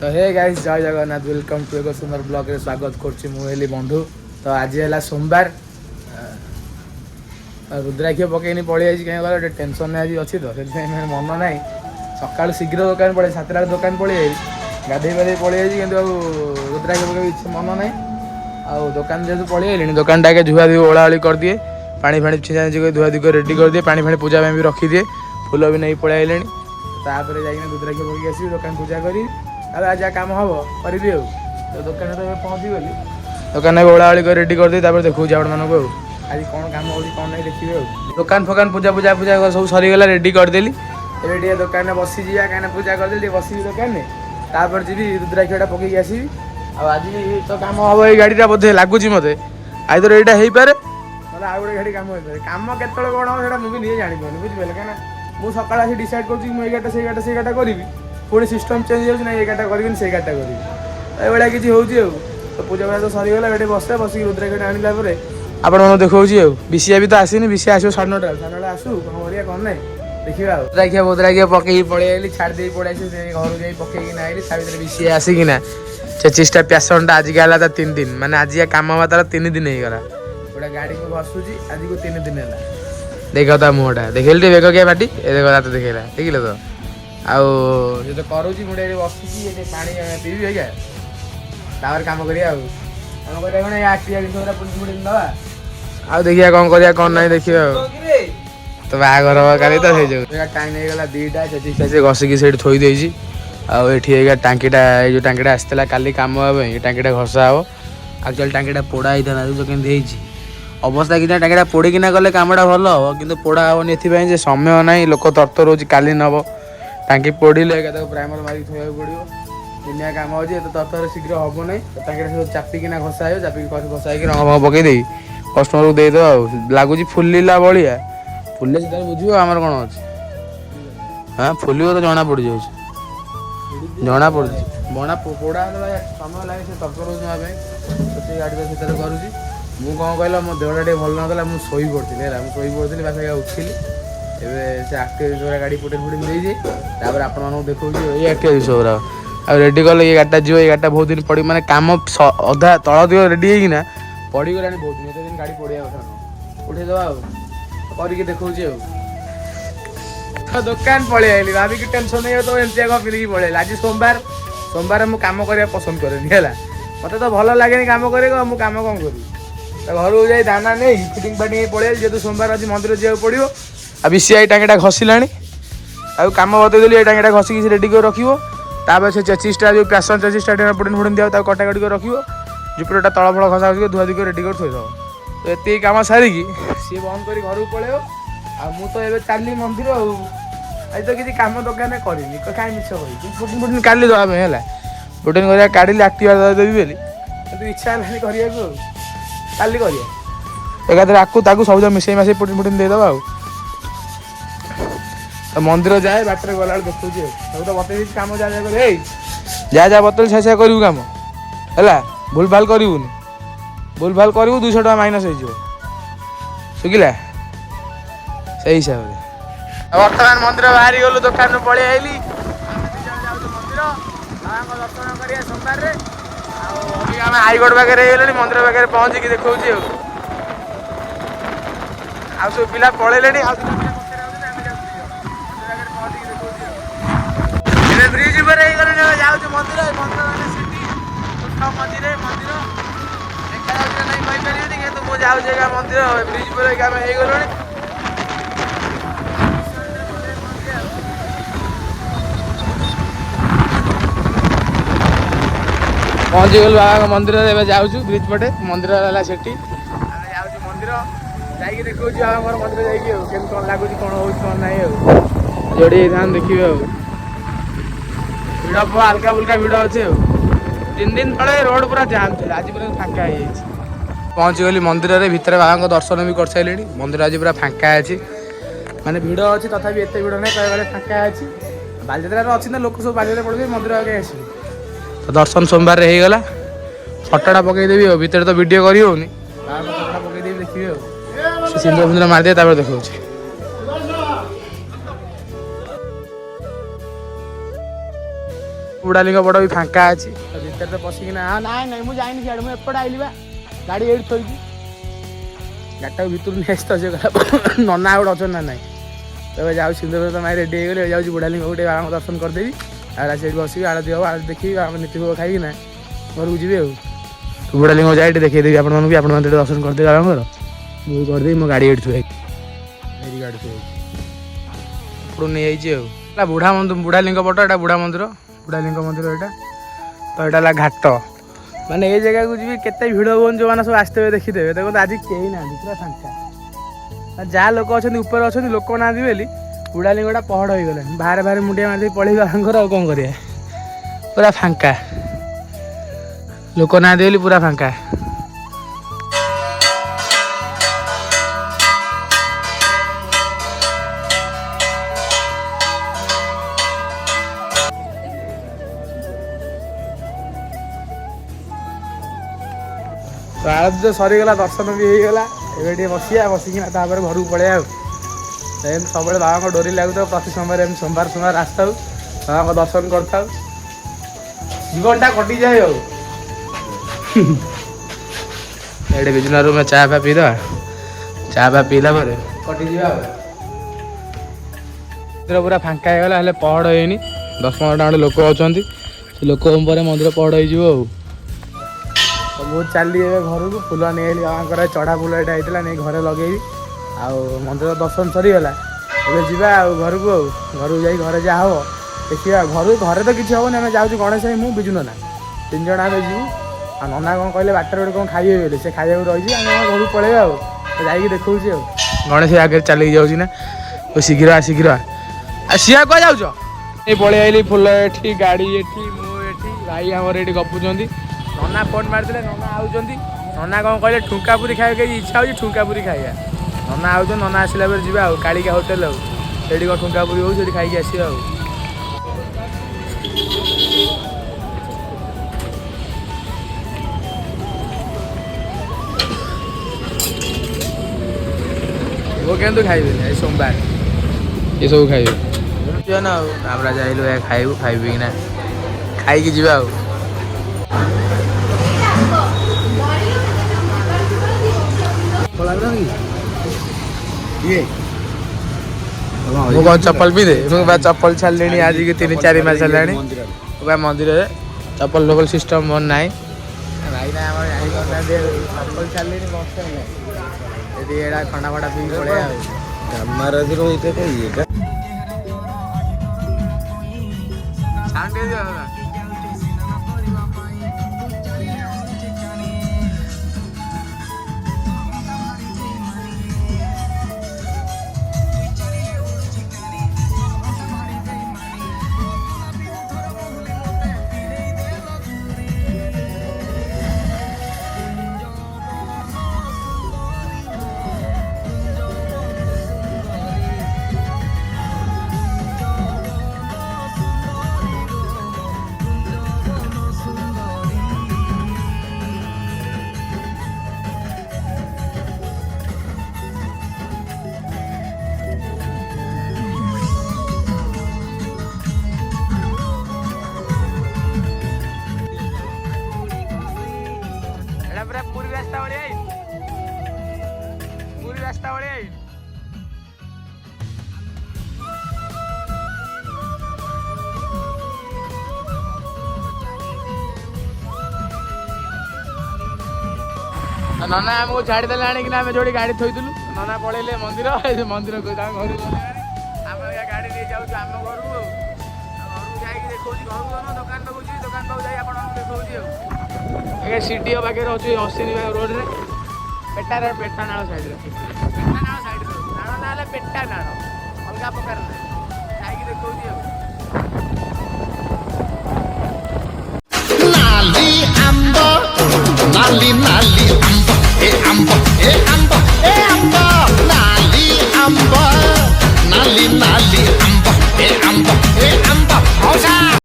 तो hey guys जय Jagannath welcome to एक सुंदर ब्लॉग रे स्वागत करछि मुहेली बंधु। तो आज है सोमवार रुद्राक्ष पकईनी पड़े आई कहीं गला टेंशन आज अच्छी तो मन ना सका शीघ्र दुकान पड़े 7टा दुकान पड़े आई गाधे बाधे पड़े आई कि रुद्राक्ष पकड़ इच्छा मन ना आउ दुकान जेहतु पड़े आई दुकान टाके धुआ धुई ओलाओली कर दिए पानी फाणी छींचा धुआ धुई कर रेडी कर दिए पानी फाणी पूजा भी रखी दिए फूल भी नहीं पड़े आइले तापर जाइए रुद्राक्ष पकड़ आसबि दुकान पूजा करी आज जहाँ कम हम करी तो दुकान तो पहुँची गली दुकान ओलाओली कर रेडी कर दी देखो आपण मानक आज कौन काम हो कौन नहीं देखिए दुकान फकान पूजा पूजा पूजा सब सरीगला रेडी करदेली ए दुकान में बसी जा कहीं पूजा करदेली बस दुकान में तापर जी रुद्राक्षटा पकईक आसबि आज तो काम हम ये गाड़ीटा बोधे लगुच मत आज तो यहाँ हो पारे ना आउ गोटे गाड़ी कम हो पारे कम केत कौन हम मुझे नहीं जापारे बुझिपारे कहीं मुझे सकाल आसी डिसाइड करा से गाटा करी पुणी सिस्टम चेंज हो गाटा करी से गाटा करी ये किसी हो तो पूजा पूजा तो सरीगला ये बस बस रुद्राक्ष आनिला आपण मन देखा विषिया भी तो आसनी विषय आसो 9:30 आसू कौन करिया कौन ना देखा रुद्राक्ष बोद्राक्ष पकई पड़े आई छाड़ दे पड़े घर जाए पकईकि आइली ता भर विषय आसिकिना 25टा पैसनटा आज गला 3 दिन माने आज कम हवा तार 3 दिन हो गला गोटे गाड़ी को घसुची आज को 3 दिन है देख ता मुहटा देखेल बेग क्या बाटी देख तो देखला देखिल तो आउ तो करुँची मुझे बसुची पानी पीबी है क्या कम करिया दवा आ देखिए कौन करिया कौन नहीं देखिए तो बाहर काली तो टाइम हो गला 2टा से घसिकी से थोई देजी आठी टांकीटा जो टांकीटा आसला काली कम ये टांकीटा घसा हे एक्चुअल टांकीटा पोड़ा होता जो केमती अवस्था कि टांकीटा पोड़ीकिना गले कमटा भल हम कि पोड़ा हेनी ए समय ना लोक तरतर हो काली नब टांकी पोड़े प्राइमर मारिक थोड़ा पड़ो दुनिया कम अच्छे तो तरतर शीघ्र हम ना टांकीटा सब चापिकिना घसा हो चापिक घसा रंग फंग पकई दे कस्टमर को देद लगुच फुलिला भाया फुले से बुझे आमर कौन अच्छे हाँ फुल तो जना पड़ जाऊँ जना पड़ बना पोड़ा समय लगे से तरतर हो से गाड़ी से करुँची मुझे कौन कहला मो देहटा टे भल ना मुझे शोई पड़ी मुझे पड़ी बास उठिली एवं से एक्टिवा गाड़ी पुटेन फुटेन देजे आपण देखा ये एक्टिवा जिस गुरा आ रेडी कले ये गाड़ीटा जीव ये गाड़ीटा बहुत दिन पड़ी माने काम अधा तल दिग रेडी होना पड़गला बहुत दिन दिन गाड़ी पड़ा कथा उठे दवा करके देखा दुकान पलि आइली भाविक टेंशन नहीं तो एमती फिरिकी पड़े आज सोमवार सोमवार मुझे कम करने पसंद कैनि है मत तो भल लगे कम कर मुझे कम कौन करी घर को जाए दाना नहीं फिटिंग फाटिंग पड़े जेहतु सोमवार आज मंदिर जावाक पड़ो आ विषय टांगीटा घसिला कम बतईदेली ये टांगीटा घसिकी रेडी कर रखो तापर से 25टा जो पैसन 25टा पुटेन फुटेन दिया कटाकटी कर रखो जुपरटा तल फल खसा धुआ धुई रेडी कर थोद तो ये कम सारिकी सी बंद कर घर को पलैब आ मु तो ये चली मंदिर आज तो किसी कम दुकान करनी कहीं मिछ कही पुटेन फुटेन काली दवा है पुटेन कर काढ़ी एक्टिवा देवी बोली तो इच्छा है करने काली कर एकाधर आपको सब मिसई मास पुटेन फुटेन देदबा तो मंदिर जाए बाटर गला देखा सब तो बतई कम जा जा बतल से करू कम है भूल भाल करूनी भूल भाल करू 200 टका माइनस हो शुखिला से हिसाब से बर्तमान मंदिर बाहरी गलु दुकान पलि आइली मंदिर दर्शन करिया सोमवार आम हाईकोर्ट पाखे मंदिर पाखे पहुँचिकी देखा सब पिला पलैले ब्रिज पर जाऊँ मंदिर मंदिर मंदिर देखा नहीं कहीपर कि मुझे जाऊँ मंदिर ब्रिज पर आम हो गलु पहुँची गलु बाबा मंदिर जाऊँ ब्रिज पटे मंदिर है से जाऊँ मंदिर जाकि देखा बाबा मंदिर जाकि कौन लगुच कौन हो ना जोड़ी देखिए भिड़ हल्का फुल्का भिड़ अच्छे 3 दिन तले रोड पूरा जाम थे आज पूरा फांका हो पहुँची गली मंदिर में भितर बाबा दर्शन भी कर सारे मंदिर आज पूरा फांका अच्छी माने भिड़ अच्छी तथा एत भिड़ ना कह फांका अच्छी बालजात्रा अच्छी ना लोक सब बालजात्रा पड़े मंदिर आगे आस तो दर्शन सोमवार हो गला फटोटा पकईदेवी भितर तो वीडियो कर फटोटा पकईदेवी देखिए सिंदूर फिंदूर मारिदे देखा ବୁଢ଼ାଲିଙ୍କ ପଟ ବି ଫାଙ୍କା ଅଛି ଭିତରେ ତ ପଶିକିନା ନାଇଁ ନାଇଁ ମୁଁ ଯାଇନି ସିଆଡ଼େ ମୁଁ ଏପଟେ ଆଇଲି ବା ଗାଡ଼ି ଏଇଠି ଥୋଇଛି ଗାଡ଼ିଟାକୁ ଭିତରୁ ନେଇ ଆସି ତ ସେ ଗଲା ନନା ଗୋଟେ ଅଛନ୍ତି ନା ନାଇଁ ତେବେ ଯାଉଛି ସିନ୍ଦୁର ତ ମାଇ ରେଡ଼ି ହେଇଗଲେ ଯାଉଛି ବୁଢ଼ାଲିଙ୍କ ଗୋଟେ ବାବାଙ୍କ ଦର୍ଶନ କରିଦେବି ଆଉ ସେଇଠି ବସିବି ଆଳତି ହେବ ଆଳତି ଦେଖିବି ଆମ ନୀତି ଭୋଗ ଖାଇକି ନା ଘରକୁ ଯିବି ଆଉ ବୁଢ଼ାଲିଙ୍କ ଯାଇ ଏଠି ଦେଖେଇଦେବି ଆପଣମାନଙ୍କୁ ଆପଣମାନେ ଏଠି ଦର୍ଶନ କରିଦେବି ବାବାଙ୍କର ମୁଁ କରିଦେବି ମୋ ଗାଡ଼ି ଏଠି ଥୁଆ ଏଇଠି ଗାଡ଼ି ଥୁଆ ଏପଟୁ ନେଇଯାଇଛି ଆଉ ହେଲା ବୁଢ଼ାଲିଙ୍କ ପଟ ଏଇଟା ବୁଢ଼ା ମନ୍ଦିର ବୁଢ଼ାଲିଙ୍କ ମନ୍ଦିର ଏଇଟା ତ ଏଇଟା ହେଲା ଘାଟ ମାନେ ଏଇ ଜାଗାକୁ ଯିବି କେତେ ଭିଡ଼ ହୁଅନ୍ତି ଯେଉଁମାନେ ସବୁ ଆସିଥିବେ ଦେଖିଦେବେ ଦେଖନ୍ତୁ ଆଜି କେହି ନାହାନ୍ତି ପୁରା ଫାଙ୍କା ଯାହା ଲୋକ ଅଛନ୍ତି ଉପରେ ଅଛନ୍ତି ଲୋକ ନାହାନ୍ତି ବୋଲି ବୁଢ଼ାଲିଙ୍ଗଟା ପହଡ଼ ହେଇଗଲାଣି ବାହାରେ ବାହାରେ ମୁଣ୍ଡିଆ ମାରିଦେଇ ପଳେଇବା ବାବାଙ୍କର ଆଉ କ'ଣ କରିବା ପୁରା ଫାଙ୍କା ଲୋକ ନାହାନ୍ତି ବୋଲି ପୁରା ଫାଙ୍କା ତ ଆଳତି ତ ସରିଗଲା ଦର୍ଶନ ବି ହେଇଗଲା ଏବେ ଟିକେ ବସିବା ବସିକିନା ତାପରେ ଘରକୁ ପଳେଇବା ଆଉ ଏମିତି ସବୁବେଳେ ବାବାଙ୍କ ଡୋରି ଲାଗୁଥାଉ ପ୍ରତି ସମୟରେ ଏମିତି ସୋମବାର ଆସିଥାଉ ବାବାଙ୍କ ଦର୍ଶନ କରିଥାଉ ଜୀବନଟା କଟିଯାଏ ଆଉ ଏଇଠି ବିଜୁନା ରୁମ୍ ଚା ଫା ପିଇଦେବା ଚା ଫା ପିଇଲା ପରେ କଟିଯିବା ଆଉ ମନ୍ଦିର ପୁରା ଫାଙ୍କା ହେଇଗଲା ହେଲେ ପହଡ଼ ହେଇନି 10-15ଟା ଖଣ୍ଡେ ଲୋକ ଅଛନ୍ତି ସେ ଲୋକଙ୍କ ପରେ ମନ୍ଦିର ପହଡ଼ ହେଇଯିବ ଆଉ ବହୁତ ଚାଲି ଏବେ ଘରକୁ ଫୁଲ ନେଇଗଲି ବାବାଙ୍କର ଚଢ଼ା ଫୁଲ ଏଇଟା ହେଇଥିଲା ନେଇ ଘରେ ଲଗେଇବି ଆଉ ମନ୍ଦିର ଦର୍ଶନ ସରିଗଲା ଏବେ ଯିବା ଆଉ ଘରକୁ ଯାଇ ଘରେ ଯାହା ହବ ଦେଖିବା ଘରେ ତ କିଛି ହେବନି ଆମେ ଯାଉଛୁ ଗଣେଶ ଭାଇ ମୁଁ ବିଜୁ ନନା 3 ଜଣ ଆମେ ଯିବୁ ଆଉ ନନା କ'ଣ କହିଲେ ବାଟରେ ଗୋଟେ କ'ଣ ଖାଇବେ ବୋଲି ସେ ଖାଇବାକୁ ରହିଛି ଆମେ ଘରକୁ ପଳେଇବା ଆଉ ଯାଇକି ଦେଖାଉଛି ଆଉ ଗଣେଶ ଭାଇ ଆଗରେ ଚାଲିକି ଯାଉଛି ନା ଶୀଘ୍ର ଆଉ ସିଆ କୁଆ ଯାଉଛ ଏଇ ପଳେଇ ଆଇଲି ଫୁଲ ଏଠି ଗାଡ଼ି ଏଠି ମୁଁ ଏଠି ଭାଇ ଆମର ଏଠି ଗପୁଛନ୍ତି ନନା ଫୋନ୍ ମାରିଥିଲେ ନନା ଆଉଛନ୍ତି ନନା କ'ଣ କହିଲେ ଠୁଙ୍କା ପୁରୀ ଖାଇବାକୁ ଇଚ୍ଛା ହେଉଛି ଠୁଙ୍କା ପୁରୀ ଖାଇବା ନନା ଆଉଛନ୍ତି ନନା ଆସିଲା ପରେ ଯିବା ଆଉ କାଳିକା ହୋଟେଲ ଆଉ ସେଇଠି କ'ଣ ଠୁଙ୍କା ପୁରୀ ହେଉଛି ସେଇଠି ଖାଇକି ଆସିବା ଆଉ वो केंतु खाइबे ए सोमवार ये सब खाइबे ना हमरा जाइलु ए खाइबु खाइबी ना खाई की जीवा ମୁଁ ଚप्पल भी दे ମୁଁ चप्पल छाड़लेनी आज की 3-4 मास हेलानी मंदिर चप्पल लोकल सिस्टम मन नाई भाई ना चप्पल छाड़लेनी बस एड़ा खंडा फटा पी पड़े महाराज रोहित रास्ता वाले नना आमको छाड़देले आने जोड़ी गाड़ी थोइलु नना पड़े मंदिर मंदिर को घर आम गाड़ी नहीं जाऊँ आम घर को देखा घर दुकान पाक दुकान पाक देखा सीटी पाखे अच्छे अश्विनी रोड रे पेटानाल साइड पेटानाल साइड नाड़ ना पेटानाल अलग प्रकार देखा